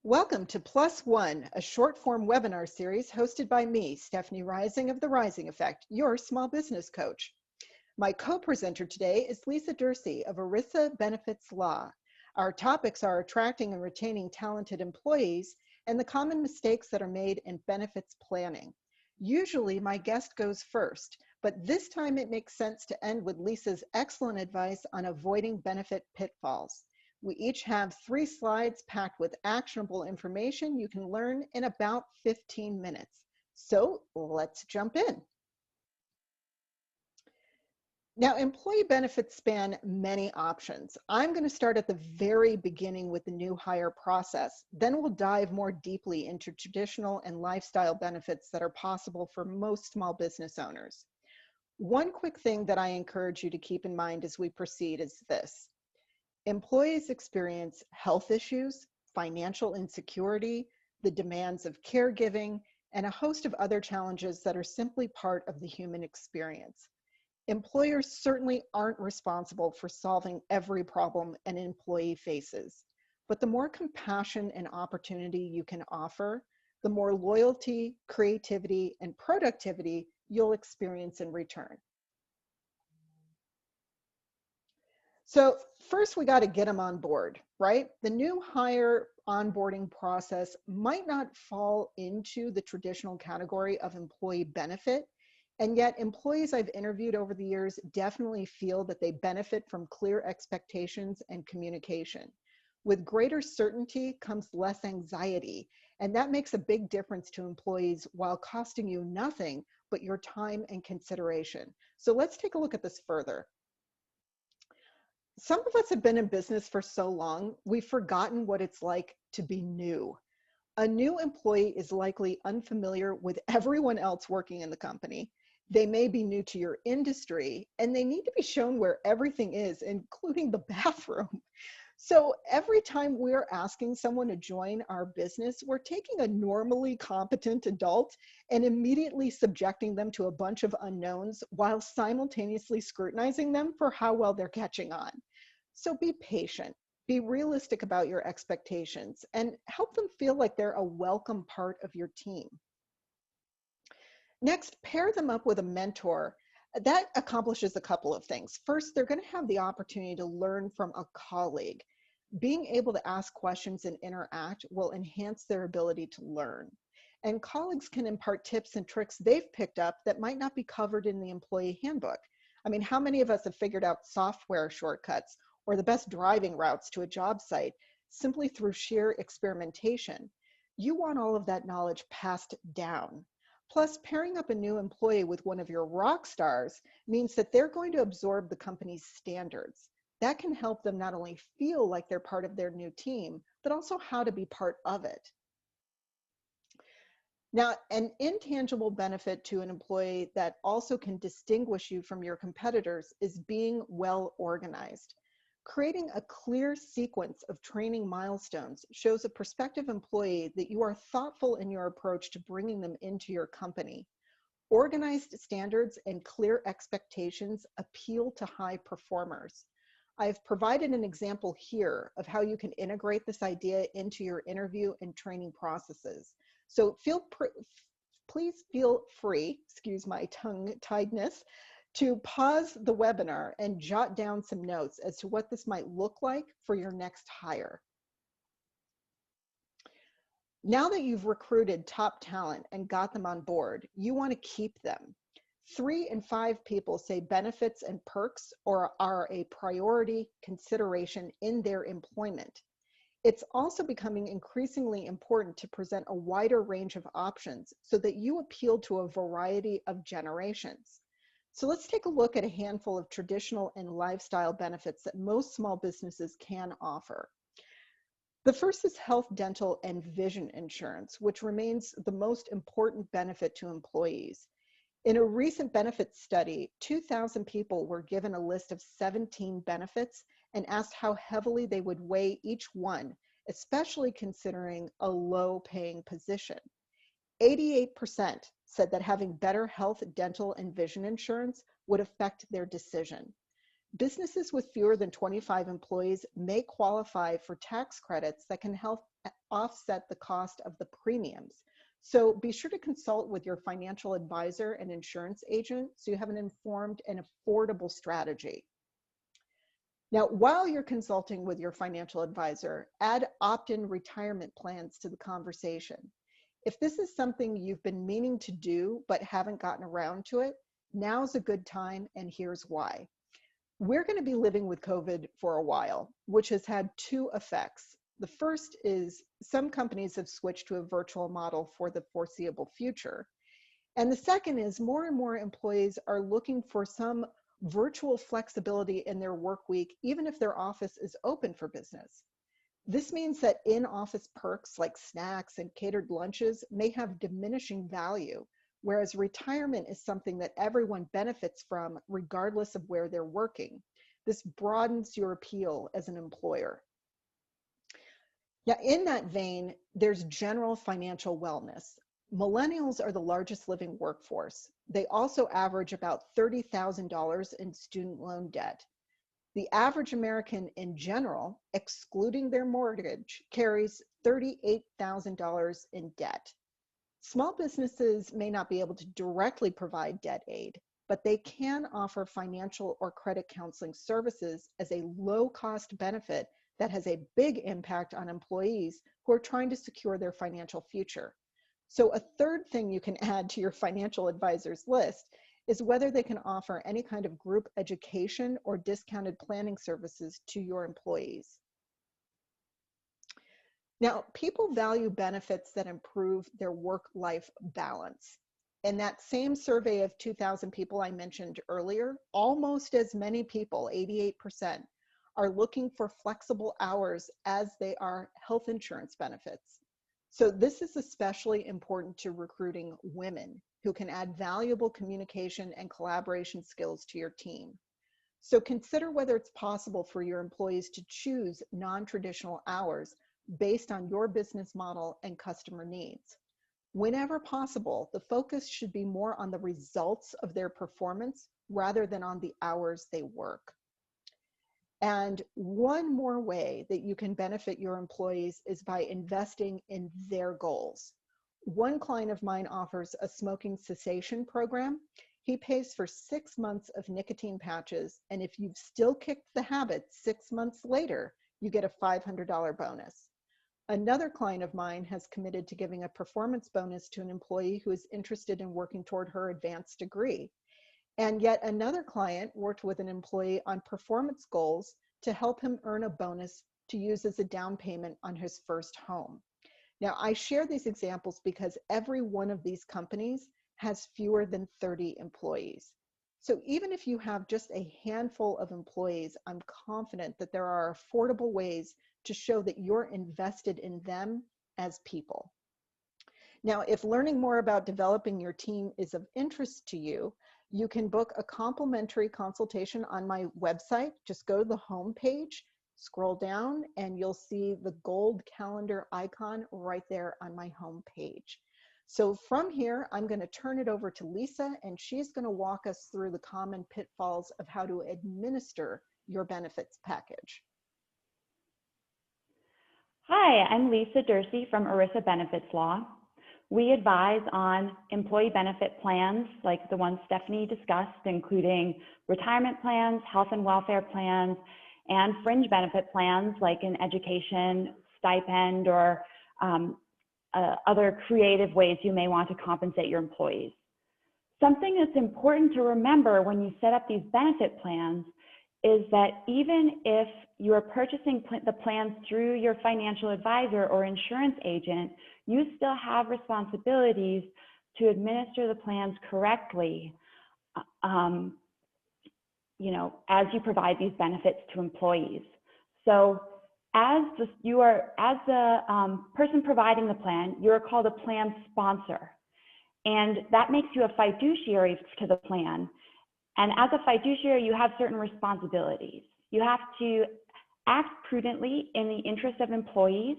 Welcome to Plus One, a short form webinar series hosted by me, Stephanie Rising of The Rising Effect, your small business coach. My co-presenter today is Lisa Dursey of ERISA Benefits Law. Our topics are attracting and retaining talented employees and the common mistakes that are made in benefits planning. Usually my guest goes first, but this time it makes sense to end with Lisa's excellent advice on avoiding benefit pitfalls. We each have 3 slides packed with actionable information you can learn in about 15 minutes. So let's jump in. Now, employee benefits span many options. I'm going to start at the very beginning with the new hire process. Then we'll dive more deeply into traditional and lifestyle benefits that are possible for most small business owners. One quick thing that I encourage you to keep in mind as we proceed is this. Employees experience health issues, financial insecurity, the demands of caregiving, and a host of other challenges that are simply part of the human experience. Employers certainly aren't responsible for solving every problem an employee faces, but the more compassion and opportunity you can offer, the more loyalty, creativity, and productivity you'll experience in return. So first we got to get them on board, right? The new hire onboarding process might not fall into the traditional category of employee benefit, and yet employees I've interviewed over the years definitely feel that they benefit from clear expectations and communication. With greater certainty comes less anxiety, and that makes a big difference to employees while costing you nothing but your time and consideration. So let's take a look at this further. Some of us have been in business for so long, we've forgotten what it's like to be new. A new employee is likely unfamiliar with everyone else working in the company. They may be new to your industry, and they need to be shown where everything is, including the bathroom. So every time we're asking someone to join our business, we're taking a normally competent adult and immediately subjecting them to a bunch of unknowns while simultaneously scrutinizing them for how well they're catching on. So be patient, be realistic about your expectations, and help them feel like they're a welcome part of your team. Next, pair them up with a mentor. That accomplishes a couple of things. First, they're going to have the opportunity to learn from a colleague. Being able to ask questions and interact will enhance their ability to learn. And colleagues can impart tips and tricks they've picked up that might not be covered in the employee handbook. I mean, how many of us have figured out software shortcuts or the best driving routes to a job site simply through sheer experimentation? You want all of that knowledge passed down. Plus, pairing up a new employee with one of your rock stars means that they're going to absorb the company's standards. That can help them not only feel like they're part of their new team, but also how to be part of it. Now, an intangible benefit to an employee that also can distinguish you from your competitors is being well organized. Creating a clear sequence of training milestones shows a prospective employee that you are thoughtful in your approach to bringing them into your company. Organized standards and clear expectations appeal to high performers. I've provided an example here of how you can integrate this idea into your interview and training processes. So please feel free, excuse my tongue-tiedness, to pause the webinar and jot down some notes as to what this might look like for your next hire. Now that you've recruited top talent and got them on board, you want to keep them. 3 in 5 people say benefits and perks are a priority consideration in their employment. It's also becoming increasingly important to present a wider range of options so that you appeal to a variety of generations. So let's take a look at a handful of traditional and lifestyle benefits that most small businesses can offer. The first is health, dental, and vision insurance, which remains the most important benefit to employees. In a recent benefits study, 2,000 people were given a list of 17 benefits and asked how heavily they would weigh each one, especially considering a low-paying position. 88% said that having better health, dental, and vision insurance would affect their decision. Businesses with fewer than 25 employees may qualify for tax credits that can help offset the cost of the premiums. So be sure to consult with your financial advisor and insurance agent so you have an informed and affordable strategy. Now, while you're consulting with your financial advisor, add opt-in retirement plans to the conversation. If this is something you've been meaning to do but haven't gotten around to it, now's a good time, and here's why. We're going to be living with COVID for a while, which has had two effects. The first is some companies have switched to a virtual model for the foreseeable future. And the second is more and more employees are looking for some virtual flexibility in their work week, even if their office is open for business. This means that in-office perks like snacks and catered lunches may have diminishing value, whereas retirement is something that everyone benefits from regardless of where they're working. This broadens your appeal as an employer. Now, in that vein, there's general financial wellness. Millennials are the largest living workforce. They also average about $30,000 in student loan debt. The average American in general, excluding their mortgage, carries $38,000 in debt. Small businesses may not be able to directly provide debt aid, but they can offer financial or credit counseling services as a low-cost benefit that has a big impact on employees who are trying to secure their financial future. So a third thing you can add to your financial advisor's list is whether they can offer any kind of group education or discounted planning services to your employees. Now, people value benefits that improve their work-life balance. In that same survey of 2,000 people I mentioned earlier, almost as many people, 88%, are looking for flexible hours as they are health insurance benefits. So this is especially important to recruiting women who can add valuable communication and collaboration skills to your team. So consider whether it's possible for your employees to choose non-traditional hours based on your business model and customer needs. Whenever possible, the focus should be more on the results of their performance rather than on the hours they work. And one more way that you can benefit your employees is by investing in their goals. One client of mine offers a smoking cessation program. He pays for 6 months of nicotine patches, and if you've still kicked the habit 6 months later, you get a $500 bonus. Another client of mine has committed to giving a performance bonus to an employee who is interested in working toward her advanced degree. And yet another client worked with an employee on performance goals to help him earn a bonus to use as a down payment on his first home. Now, I share these examples because every one of these companies has fewer than 30 employees. So even if you have just a handful of employees, I'm confident that there are affordable ways to show that you're invested in them as people. Now, if learning more about developing your team is of interest to you, you can book a complimentary consultation on my website. Just go to the home page, scroll down, and you'll see the gold calendar icon right there on my home page. So from here, I'm going to turn it over to Lisa, and she's going to walk us through the common pitfalls of how to administer your benefits package. Hi, I'm Lisa Dursey from ERISA Benefits Law. We advise on employee benefit plans like the ones Stephanie discussed, including retirement plans, health and welfare plans, and fringe benefit plans like an education stipend or other creative ways you may want to compensate your employees. Something that's important to remember when you set up these benefit plans is that even if you are purchasing the plans through your financial advisor or insurance agent, you still have responsibilities to administer the plans correctly, as you provide these benefits to employees. So as the person providing the plan, you're called a plan sponsor. And that makes you a fiduciary to the plan. And as a fiduciary, you have certain responsibilities. You have to act prudently in the interest of employees,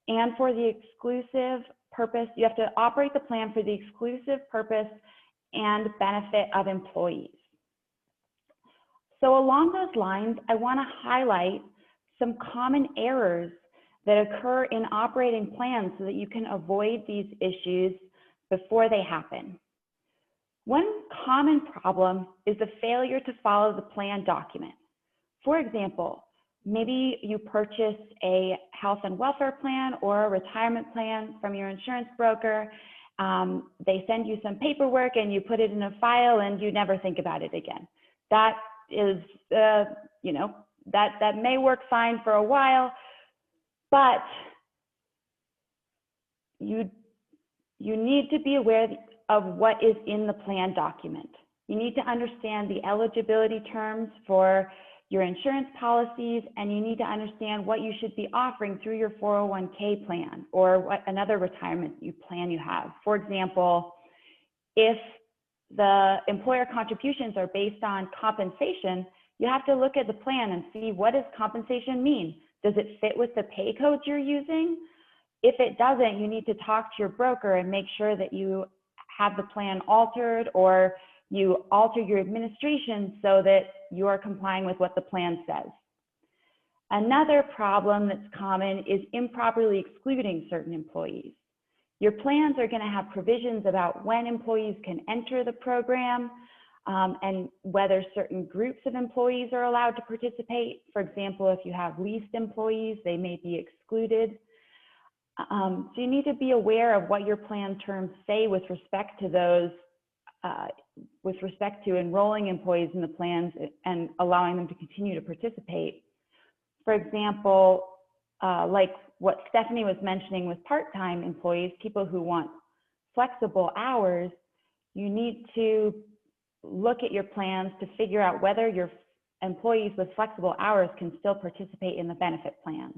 and for the exclusive purpose, you have to operate the plan for the exclusive purpose and benefit of employees. So along those lines, I want to highlight some common errors that occur in operating plans so that you can avoid these issues before they happen. One common problem is the failure to follow the plan document. For example, maybe you purchase a health and welfare plan or a retirement plan from your insurance broker. They send you some paperwork and you put it in a file and you never think about it again. That is, you know, that may work fine for a while, but you need to be aware of what is in the plan document. You need to understand the eligibility terms for your insurance policies, and you need to understand what you should be offering through your 401k plan or what another retirement plan you have. For example, if the employer contributions are based on compensation, you have to look at the plan and see, what does compensation mean? Does it fit with the pay codes you're using? If it doesn't, you need to talk to your broker and make sure that you have the plan altered, or you alter your administration so that you are complying with what the plan says. Another problem that's common is improperly excluding certain employees. Your plans are going to have provisions about when employees can enter the program, and whether certain groups of employees are allowed to participate. For example, if you have leased employees, they may be excluded. So you need to be aware of what your plan terms say with respect to those, with respect to enrolling employees in the plans and allowing them to continue to participate. For example, like what Stephanie was mentioning with part-time employees, people who want flexible hours, you need to look at your plans to figure out whether your employees with flexible hours can still participate in the benefit plan.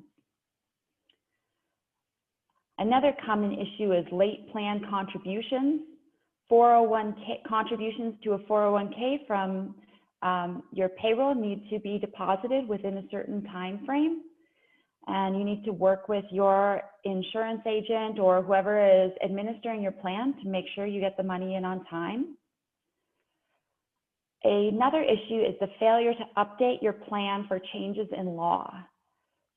Another common issue is late plan contributions. 401k contributions to a 401k from your payroll need to be deposited within a certain time frame, and you need to work with your insurance agent or whoever is administering your plan to make sure you get the money in on time. Another issue is the failure to update your plan for changes in law.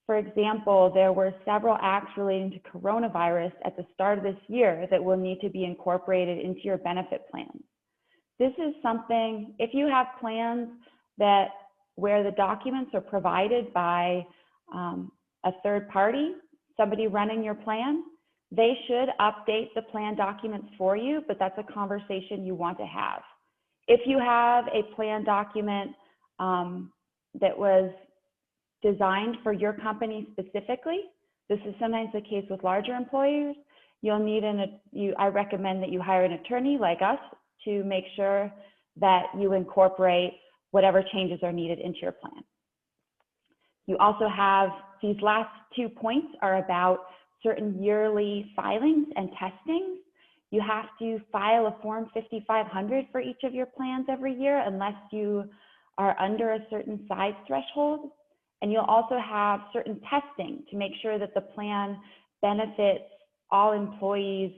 For example, there were several acts relating to coronavirus at the start of this year that will need to be incorporated into your benefit plans. This is something, if you have plans that where the documents are provided by a third party, somebody running your plan, they should update the plan documents for you, but that's a conversation you want to have. If you have a plan document that was designed for your company specifically, this is sometimes the case with larger employers, you'll need I recommend that you hire an attorney like us to make sure that you incorporate whatever changes are needed into your plan. You also have, these last 2 points are about certain yearly filings and testing. You have to file a Form 5500 for each of your plans every year unless you are under a certain size threshold. And you'll also have certain testing to make sure that the plan benefits all employees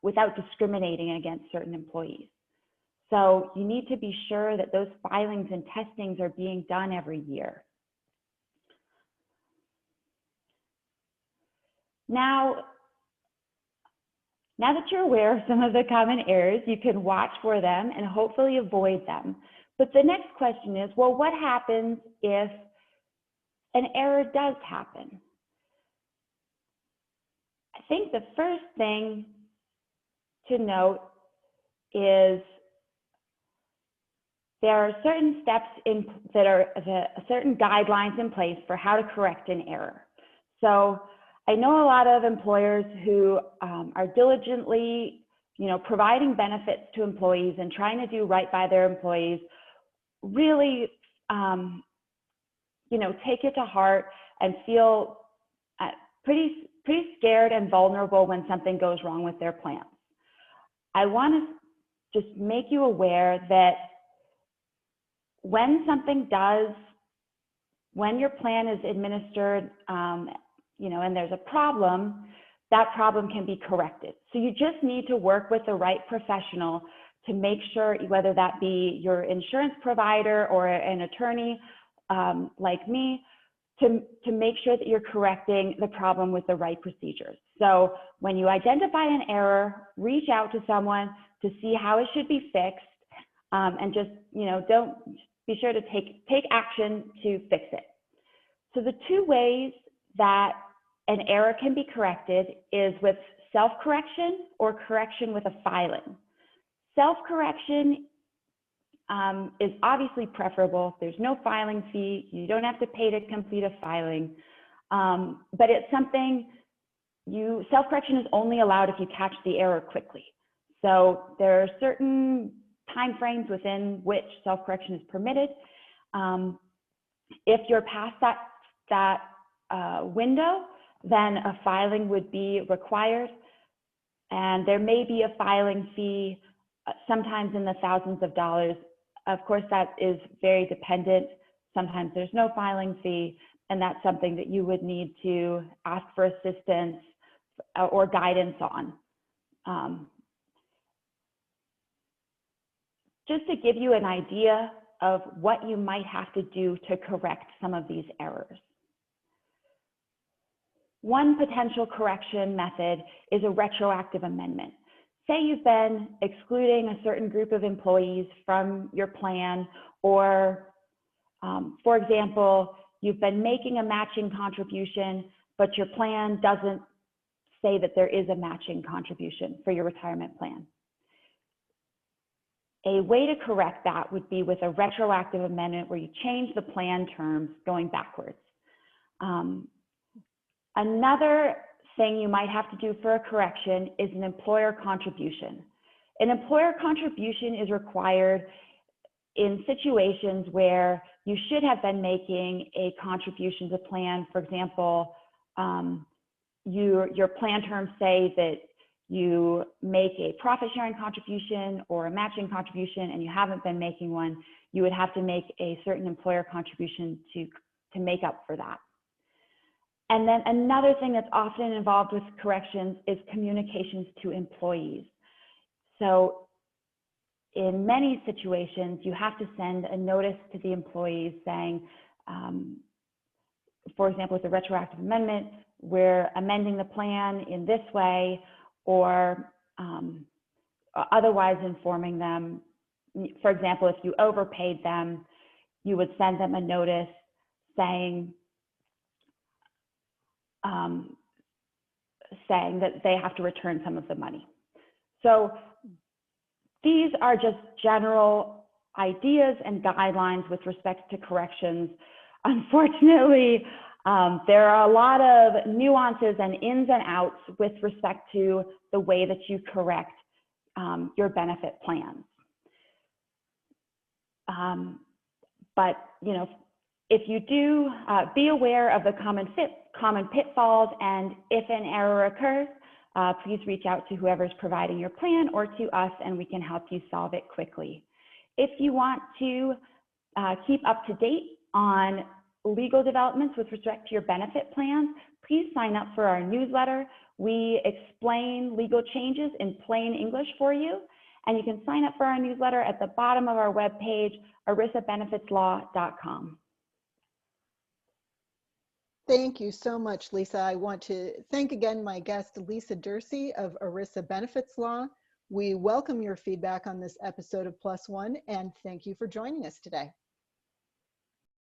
without discriminating against certain employees. So you need to be sure that those filings and testings are being done every year. Now that you're aware of some of the common errors, you can watch for them and hopefully avoid them. But the next question is, well, what happens if an error does happen? I think the first thing to note is there are certain steps that are certain guidelines in place for how to correct an error. So I know a lot of employers who are diligently, providing benefits to employees and trying to do right by their employees, really take it to heart and feel pretty scared and vulnerable when something goes wrong with their plans. I want to just make you aware that when your plan is administered, and there's a problem, that problem can be corrected. So you just need to work with the right professional to make sure, whether that be your insurance provider or an attorney like me, to make sure that you're correcting the problem with the right procedures. So when you identify an error, reach out to someone to see how it should be fixed, and just, don't be sure to take action to fix it. So the two ways that an error can be corrected is with self-correction or correction with a filing. Self-correction is obviously preferable. There's no filing fee. You don't have to pay to complete a filing. But it's something self-correction is only allowed if you catch the error quickly. So there are certain timeframes within which self-correction is permitted. If you're past that window, then a filing would be required. And there may be a filing fee, sometimes in the thousands of dollars. Of course, that is very dependent. Sometimes there's no filing fee, and that's something that you would need to ask for assistance or guidance on. Just to give you an idea of what you might have to do to correct some of these errors. One potential correction method is a retroactive amendment. Say you've been excluding a certain group of employees from your plan, or for example, you've been making a matching contribution, but your plan doesn't say that there is a matching contribution for your retirement plan. A way to correct that would be with a retroactive amendment where you change the plan terms going backwards. Another thing you might have to do for a correction is an employer contribution. An employer contribution is required in situations where you should have been making a contribution to plan. For example, your plan terms say that you make a profit sharing contribution or a matching contribution and you haven't been making one, you would have to make a certain employer contribution to make up for that. And then another thing that's often involved with corrections is communications to employees. So in many situations, you have to send a notice to the employees saying, for example, with the retroactive amendment, we're amending the plan in this way, or otherwise informing them. For example, if you overpaid them, you would send them a notice saying that they have to return some of the money. So these are just general ideas and guidelines with respect to corrections. Unfortunately, there are a lot of nuances and ins and outs with respect to the way that you correct your benefit plans. But if you do, be aware of the common pitfalls, and if an error occurs, please reach out to whoever's providing your plan or to us, and we can help you solve it quickly. If you want to keep up to date on legal developments with respect to your benefit plans, please sign up for our newsletter. We explain legal changes in plain English for you, and you can sign up for our newsletter at the bottom of our webpage, erisabenefitslaw.com. Thank you so much, Lisa. I want to thank again my guest, Lisa Dursey of ERISA Benefits Law. We welcome your feedback on this episode of Plus One, and thank you for joining us today.